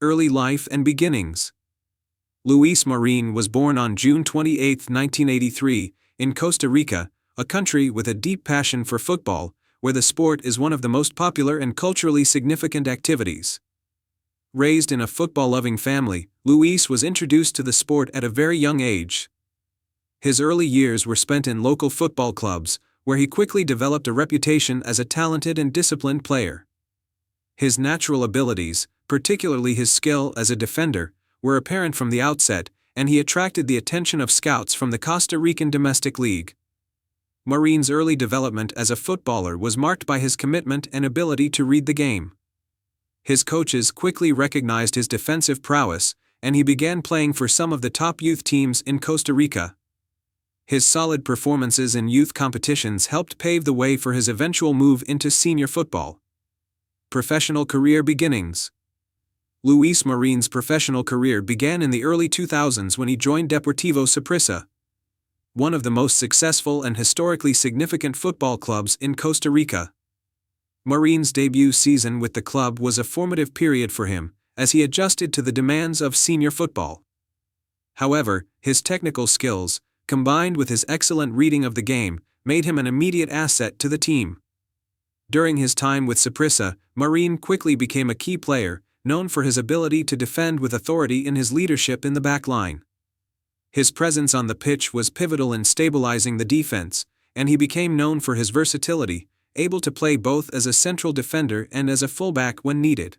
Early life and beginnings. Luis Marín was born on June 28, 1983, in Costa Rica, a country with a deep passion for football, where the sport is one of the most popular and culturally significant activities. Raised in a football-loving family, Luis was introduced to the sport at a very young age. His early years were spent in local football clubs, where he quickly developed a reputation as a talented and disciplined player. His natural abilities, particularly his skill as a defender, were apparent from the outset, and he attracted the attention of scouts from the Costa Rican domestic league. Marín's early development as a footballer was marked by his commitment and ability to read the game. His coaches quickly recognized his defensive prowess, and he began playing for some of the top youth teams in Costa Rica. His solid performances in youth competitions helped pave the way for his eventual move into senior football. Professional career beginnings. Luis Marín's professional career began in the early 2000s when he joined Deportivo Saprissa, one of the most successful and historically significant football clubs in Costa Rica. Marín's debut season with the club was a formative period for him, as he adjusted to the demands of senior football. However, his technical skills, combined with his excellent reading of the game, made him an immediate asset to the team. During his time with Saprissa, Marín quickly became a key player, known for his ability to defend with authority and his leadership in the back line. His presence on the pitch was pivotal in stabilizing the defense, and he became known for his versatility, able to play both as a central defender and as a fullback when needed.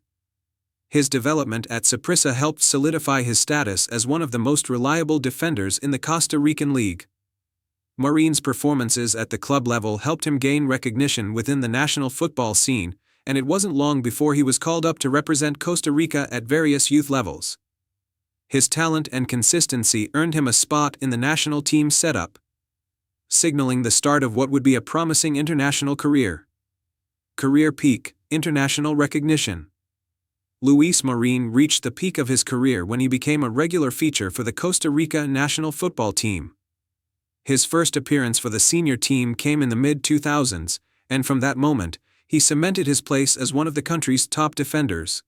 His development at Saprissa helped solidify his status as one of the most reliable defenders in the Costa Rican league. Marín's performances at the club level helped him gain recognition within the national football scene, and it wasn't long before he was called up to represent Costa Rica at various youth levels. His talent and consistency earned him a spot in the national team setup, signaling the start of what would be a promising international career. Career peak, international recognition. Luis Marín reached the peak of his career when he became a regular feature for the Costa Rica national football team. His first appearance for the senior team came in the mid-2000s, and from that moment, he cemented his place as one of the country's top defenders.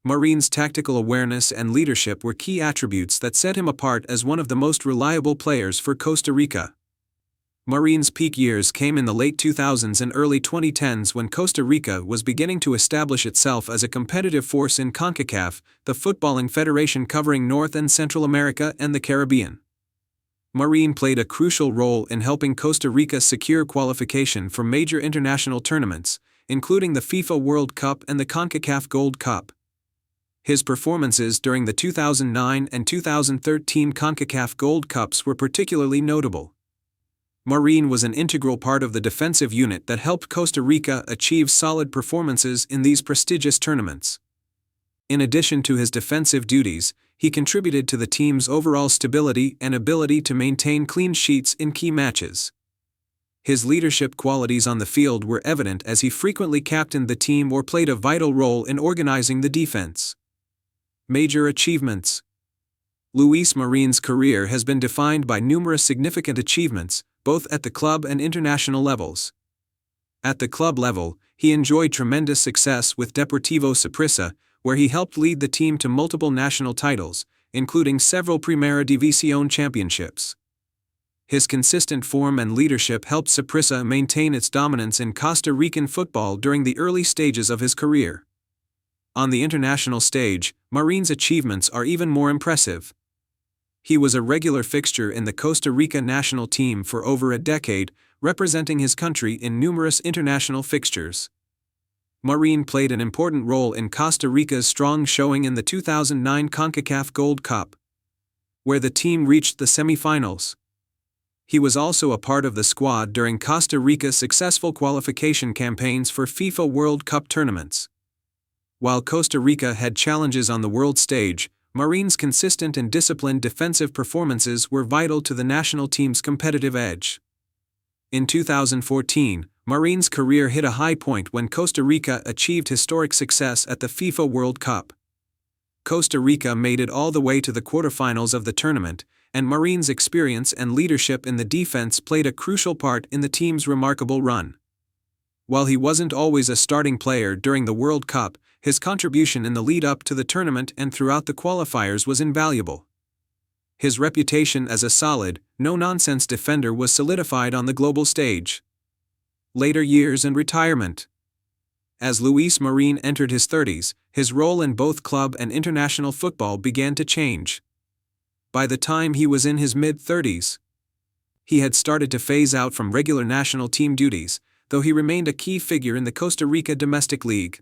Marín's tactical awareness and leadership were key attributes that set him apart as one of the most reliable players for Costa Rica. Marín's peak years came in the late 2000s and early 2010s when Costa Rica was beginning to establish itself as a competitive force in CONCACAF, the footballing federation covering North and Central America and the Caribbean. Marín played a crucial role in helping Costa Rica secure qualification for major international tournaments, including the FIFA World Cup and the CONCACAF Gold Cup. His performances during the 2009 and 2013 CONCACAF Gold Cups were particularly notable. Marín was an integral part of the defensive unit that helped Costa Rica achieve solid performances in these prestigious tournaments. In addition to his defensive duties, he contributed to the team's overall stability and ability to maintain clean sheets in key matches. His leadership qualities on the field were evident as he frequently captained the team or played a vital role in organizing the defense. Major achievements. Luis Marín's career has been defined by numerous significant achievements, both at the club and international levels. At the club level, he enjoyed tremendous success with Deportivo Saprissa, where he helped lead the team to multiple national titles, including several Primera División championships. His consistent form and leadership helped Saprissa maintain its dominance in Costa Rican football during the early stages of his career. On the international stage, Marín's achievements are even more impressive. He was a regular fixture in the Costa Rica national team for over a decade, representing his country in numerous international fixtures. Marín played an important role in Costa Rica's strong showing in the 2009 CONCACAF Gold Cup, where the team reached the semifinals. He was also a part of the squad during Costa Rica's successful qualification campaigns for FIFA World Cup tournaments. While Costa Rica had challenges on the world stage, Marín's consistent and disciplined defensive performances were vital to the national team's competitive edge. In 2014, Marín's career hit a high point when Costa Rica achieved historic success at the FIFA World Cup. Costa Rica made it all the way to the quarterfinals of the tournament, and Marín's experience and leadership in the defense played a crucial part in the team's remarkable run. While he wasn't always a starting player during the World Cup, His contribution in the lead-up to the tournament and throughout the qualifiers was invaluable. His reputation as a solid, no-nonsense defender was solidified on the global stage. Later years and retirement. As Luis Marín entered his 30s, his role in both club and international football began to change. By the time he was in his mid-30s, he had started to phase out from regular national team duties, though he remained a key figure in the Costa Rica domestic league.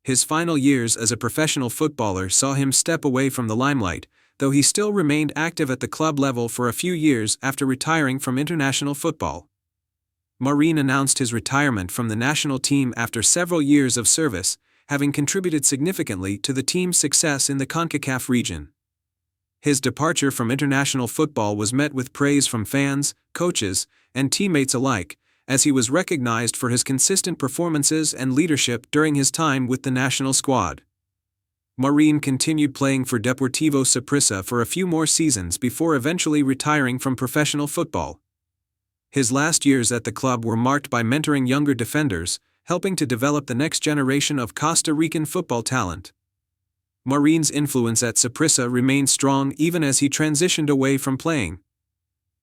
His final years as a professional footballer saw him step away from the limelight, though he still remained active at the club level for a few years after retiring from international football. Marín announced his retirement from the national team after several years of service, having contributed significantly to the team's success in the CONCACAF region. His departure from international football was met with praise from fans, coaches, and teammates alike, as he was recognized for his consistent performances and leadership during his time with the national squad. Marín continued playing for Deportivo Saprissa for a few more seasons before eventually retiring from professional football. His last years at the club were marked by mentoring younger defenders, helping to develop the next generation of Costa Rican football talent. Marín's influence at Saprissa remained strong even as he transitioned away from playing.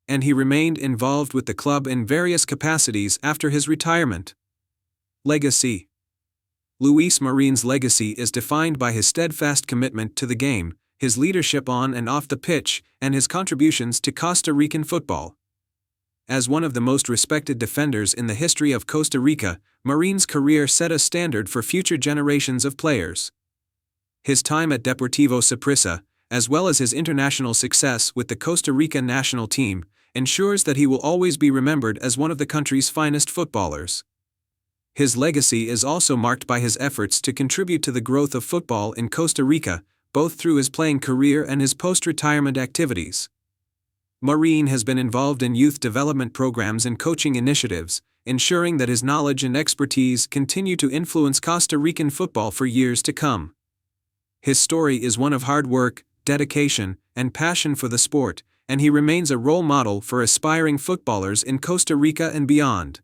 And he remained involved with the club in various capacities after his retirement. Legacy. Luis Marín's legacy is defined by his steadfast commitment to the game, his leadership on and off the pitch, and his contributions to Costa Rican football. As one of the most respected defenders in the history of Costa Rica, Marín's career set a standard for future generations of players. His time at Deportivo Saprissa, as well as his international success with the Costa Rica national team, ensures that he will always be remembered as one of the country's finest footballers. His legacy is also marked by his efforts to contribute to the growth of football in Costa Rica, both through his playing career and his post-retirement activities. Marín has been involved in youth development programs and coaching initiatives, ensuring that his knowledge and expertise continue to influence Costa Rican football for years to come. His story is one of hard work, dedication, and passion for the sport, and he remains a role model for aspiring footballers in Costa Rica and beyond.